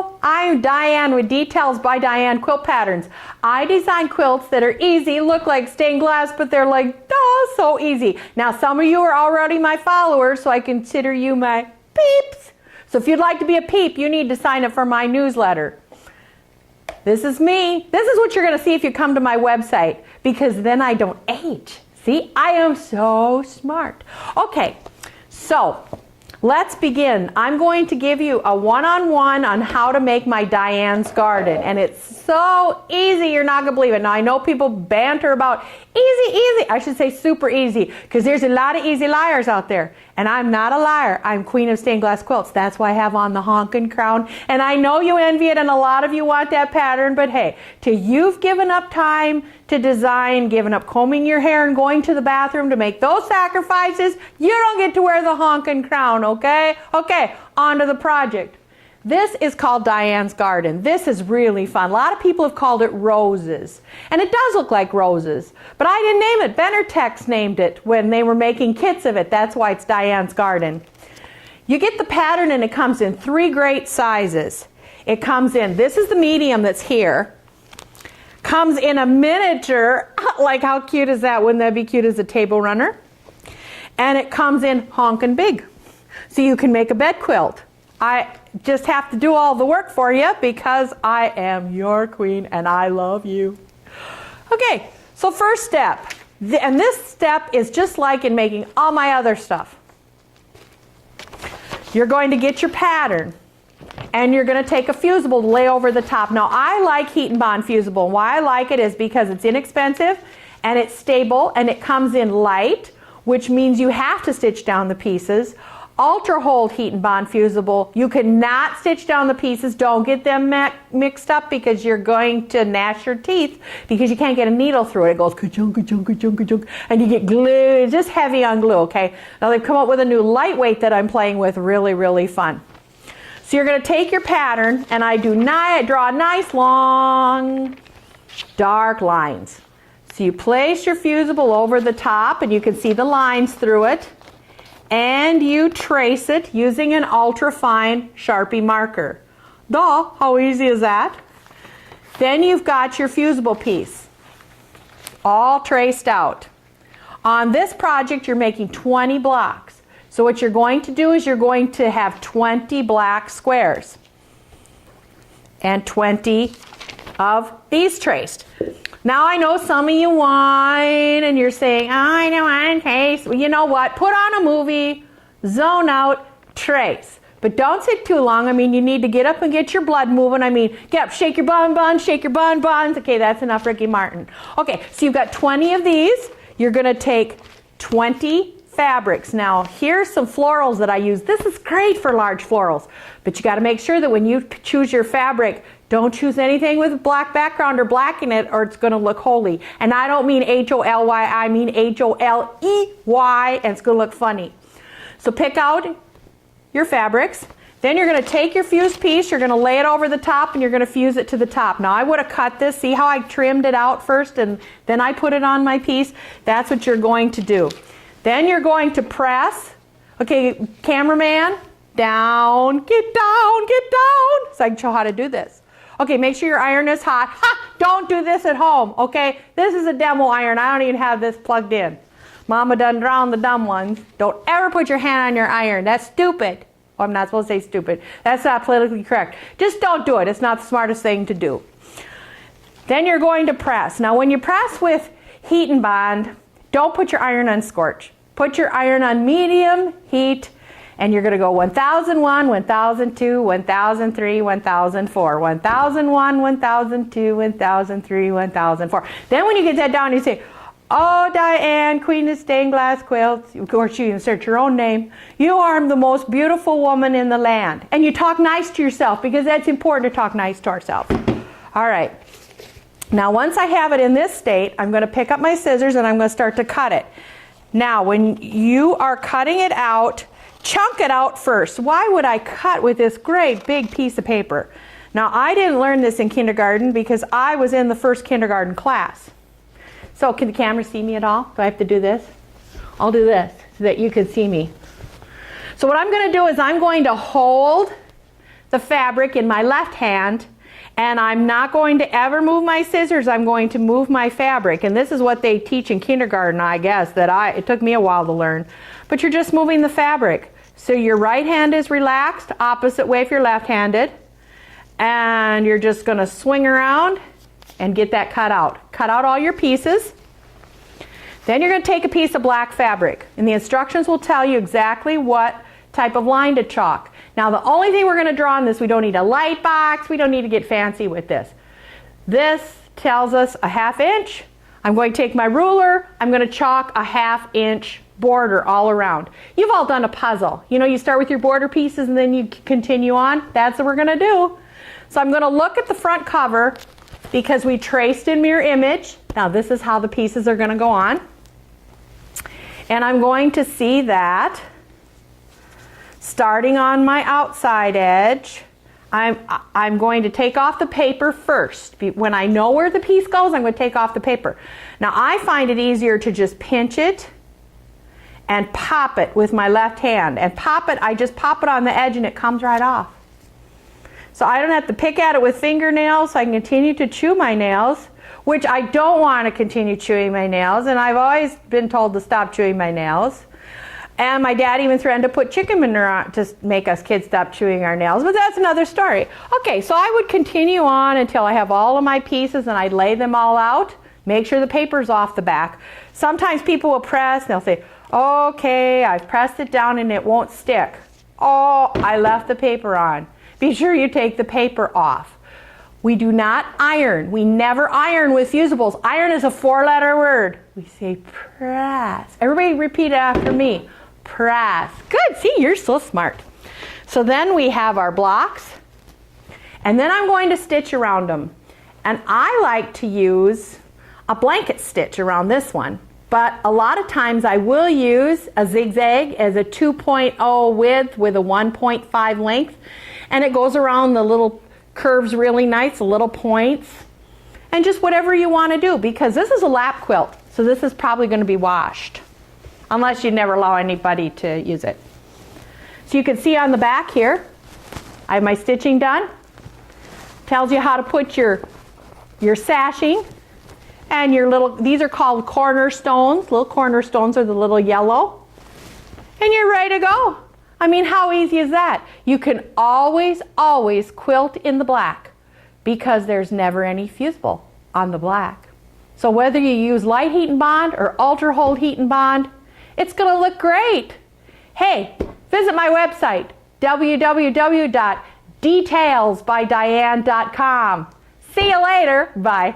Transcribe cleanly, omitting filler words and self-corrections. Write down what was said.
Hello, I'm Diane with Details by Diane Quilt Patterns. I design quilts that are easy, look like stained glass, but they're like, oh, so easy. Now, some of you are already my followers, so I consider you my peeps. So if you'd like to be a peep, you need to sign up for my newsletter. This is me. This is what you're going to see if you come to my website, because then I don't age. See, I am so smart. Okay, so let's begin. I'm going to give you a one-on-one on how to make my Diane's Garden. And it's so easy, you're not going to believe it. Now, I know people banter about easy. I should say super easy, because there's a lot of easy liars out there. And I'm not a liar. I'm queen of stained glass quilts. That's why I have on the honkin' crown. And I know you envy it, and a lot of you want that pattern. But hey, till you've given up time to design, given up combing your hair and going to the bathroom to make those sacrifices, you don't get to wear the honkin' crown, okay? Okay, on to the project. This is called Diane's Garden. This is really fun. A lot of people have called it roses. And it does look like roses. But I didn't name it. Benartex named it when they were making kits of it. That's why it's Diane's Garden. You get the pattern and it comes in 3 great sizes. It comes in, this is the medium that's here. Comes in a miniature, like how cute is that? Wouldn't that be cute as a table runner? And it comes in honkin' big. So you can make a bed quilt. I just have to do all the work for you because I am your queen and I love you. Okay, so first step. And this step is just like in making all my other stuff. You're going to get your pattern. And you're going to take a fusible to lay over the top. Now, I like Heat and Bond fusible. Why I like it is because it's inexpensive and it's stable and it comes in light, which means you have to stitch down the pieces. Ultra Hold Heat and Bond fusible, you cannot stitch down the pieces. Don't get them mixed up because you're going to gnash your teeth because you can't get a needle through it. It goes ka-chunk, ka-chunk, ka-chunk, ka-chunk, and you get glue. It's just heavy on glue, okay? Now they've come up with a new lightweight that I'm playing with, really, really fun. So you're going to take your pattern, and I draw nice, long, dark lines. So you place your fusible over the top, and you can see the lines through it. And you trace it using an ultra-fine Sharpie marker. Duh, how easy is that? Then you've got your fusible piece, all traced out. On this project, you're making 20 blocks. So what you're going to do is you're going to have 20 black squares and 20 of these traced. Now I know some of you whine and you're saying, oh, I don't want to trace. Well, you know what? Put on a movie, zone out, trace. But don't sit too long. I mean, you need to get up and get your blood moving. I mean, get up, shake your bonbons, shake your bonbons. Okay, that's enough, Ricky Martin. Okay, so you've got 20 of these. You're going to take 20 fabrics. Now, here's some florals that I use. This is great for large florals, but you got to make sure that when you choose your fabric, don't choose anything with a black background or black in it, or it's going to look holy. And I don't mean H-O-L-Y, I mean H-O-L-E-Y, and it's going to look funny. So pick out your fabrics. Then you're going to take your fused piece, you're going to lay it over the top, and you're going to fuse it to the top. Now I would have cut this. See how I trimmed it out first, and then I put it on my piece? That's what you're going to do. Then you're going to press. Okay, cameraman, down, get down, get down. So I can show how to do this. Okay, make sure your iron is hot. Ha! Don't do this at home, okay? This is a demo iron. I don't even have this plugged in. Mama done drowned the dumb ones. Don't ever put your hand on your iron. That's stupid. Oh, I'm not supposed to say stupid. That's not politically correct. Just don't do it. It's not the smartest thing to do. Then you're going to press. Now, when you press with Heat and Bond, don't put your iron on scorch. Put your iron on medium heat. And you're going to go 1001, 1002, 1003, 1004, 1001, 1002, 1003, 1004. Then when you get that down, you say, oh, Diane, queen of stained glass quilts. Of course, you insert your own name. You are the most beautiful woman in the land. And you talk nice to yourself because that's important to talk nice to ourselves. All right. Now, once I have it in this state, I'm going to pick up my scissors and I'm going to start to cut it. Now, when you are cutting it out, chunk it out first. Why would I cut with this great big piece of paper? Now, I didn't learn this in kindergarten because I was in the first kindergarten class. So, can the camera see me at all? Do I have to do this? I'll do this so that you can see me. So what I'm going to do is I'm going to hold the fabric in my left hand, and I'm not going to ever move my scissors. I'm going to move my fabric. And this is what they teach in kindergarten, I guess, it took me a while to learn. But you're just moving the fabric. So your right hand is relaxed, opposite way if you're left-handed. And you're just going to swing around and get that cut out. Cut out all your pieces. Then you're going to take a piece of black fabric. And the instructions will tell you exactly what type of line to chalk. Now the only thing we're going to draw on this, we don't need a light box, we don't need to get fancy with this. This tells us a 1/2 inch. I'm going to take my ruler, I'm going to chalk a 1/2 inch border all around. You've all done a puzzle. You know, you start with your border pieces and then you continue on. That's what we're going to do. So I'm going to look at the front cover because we traced in mirror image. Now this is how the pieces are going to go on. And I'm going to see that starting on my outside edge, I'm going to take off the paper first. When I know where the piece goes, I'm going to take off the paper. Now I find it easier to just pinch it and pop it with my left hand. And pop it, I just pop it on the edge and it comes right off. So I don't have to pick at it with fingernails, so I can continue to chew my nails, which I don't want to continue chewing my nails, and I've always been told to stop chewing my nails. And my dad even threatened to put chicken manure on to make us kids stop chewing our nails, but that's another story. Okay, so I would continue on until I have all of my pieces and I'd lay them all out, make sure the paper's off the back. Sometimes people will press and they'll say, okay, I've pressed it down and it won't stick. Oh, I left the paper on. Be sure you take the paper off. We do not iron. We never iron with fusibles. Iron is a 4-letter word. We say press. Everybody repeat it after me. Press. Good. See, you're so smart. So then we have our blocks, and then I'm going to stitch around them. And I like to use a blanket stitch around this one, but a lot of times I will use a zigzag as a 2.0 width with a 1.5 length, and it goes around the little curves really nice, the little points, and just whatever you want to do, because this is a lap quilt, so this is probably going to be washed unless you never allow anybody to use it. So you can see on the back here I have my stitching done. Tells you how to put your sashing and your little, these are called cornerstones. Little cornerstones are the little yellow, and you're ready to go. I mean, how easy is that? You can always quilt in the black because there's never any fusible on the black. So whether you use light heat and bond or ultra hold heat and bond, it's going to look great. Hey, visit my website, www.detailsbydiane.com. See you later. Bye.